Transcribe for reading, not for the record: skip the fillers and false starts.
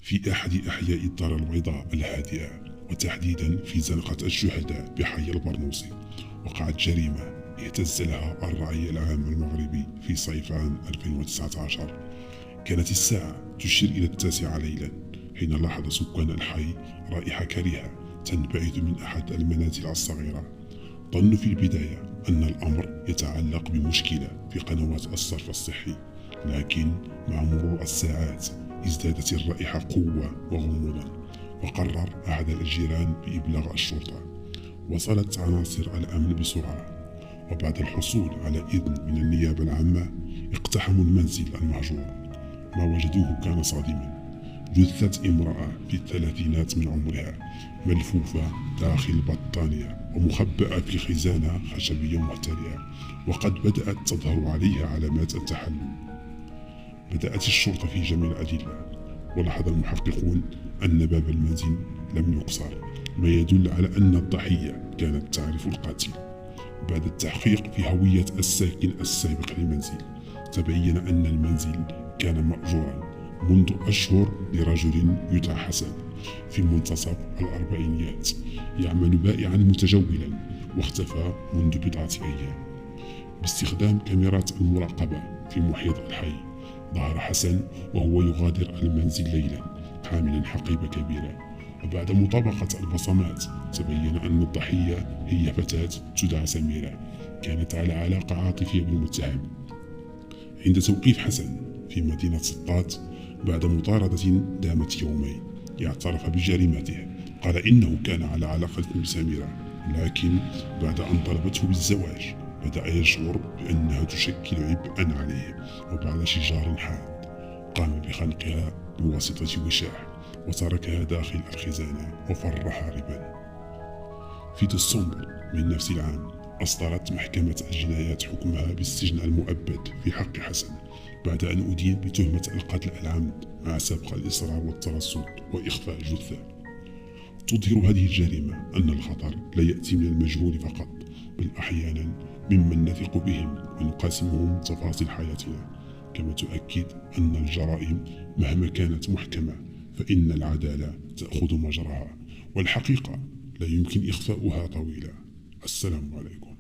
في أحد أحياء الدار البيضاء الهادئة، وتحديدا في زنقة الشهداء بحي البرنوسي، وقعت جريمة اهتز لها الرأي العام المغربي في صيف عام 2019. كانت الساعة تشير إلى 9 ليلا حين لاحظ سكان الحي رائحة كريهة تنبعث من أحد المنازل الصغيرة. ظنوا في البداية أن الأمر يتعلق بمشكلة في قنوات الصرف الصحي، لكن مع مرور الساعات ازدادت الرائحة قوة وغموضا، وقرر أحد الجيران بإبلاغ الشرطة. وصلت عناصر الأمن بسرعة، وبعد الحصول على إذن من النيابة العامة اقتحموا المنزل المهجور. ما وجدوه كان صادما: جثة امرأة في الثلاثينات من عمرها، ملفوفة داخل بطانية ومخبأة في خزانة خشبية محترئة، وقد بدأت تظهر عليها علامات التحلل. بدأت الشرطة في جمع الأدلة، ولاحظ المحققون أن باب المنزل لم يكسر، ما يدل على أن الضحية كانت تعرف القاتل. بعد التحقيق في هوية الساكن السابق للمنزل، تبين أن المنزل كان مأجورا منذ أشهر لرجل يدعى حسن في منتصف الأربعينيات، يعمل بائعا متجولا، واختفى منذ بضعة أيام. باستخدام كاميرات المراقبة في محيط الحي، ظهر حسن وهو يغادر المنزل ليلا حاملا حقيبة كبيرة، وبعد مطابقة البصمات تبين أن الضحية هي فتاة تدعى سميرة، كانت على علاقة عاطفية بالمتهم. عند توقيف حسن في مدينة سطات بعد مطاردة دامت يومين، اعترف بجريمته. قال إنه كان على علاقة بسميرة، لكن بعد أن طلبته بالزواج بدأ يشعر بأنها تشكل عبئا عليه، وبعد شجار حاد قام بخنقها بواسطة وشاح وتركها داخل الخزانة وفر هاربا. في ديسمبر من نفس العام أصدرت محكمة الجنايات حكمها بالسجن المؤبد في حق حسن، بعد أن أدين بتهمة القتل العمد مع سبق الإصرار والترصد وإخفاء جثة. تظهر هذه الجريمة أن الخطر لا يأتي من المجهول فقط، بل أحيانا ممن نثق بهم ونقاسمهم تفاصيل حياتنا. كما تؤكد أن الجرائم مهما كانت محكمة فإن العدالة تأخذ مجراها، والحقيقة لا يمكن إخفاؤها طويلا. السلام عليكم.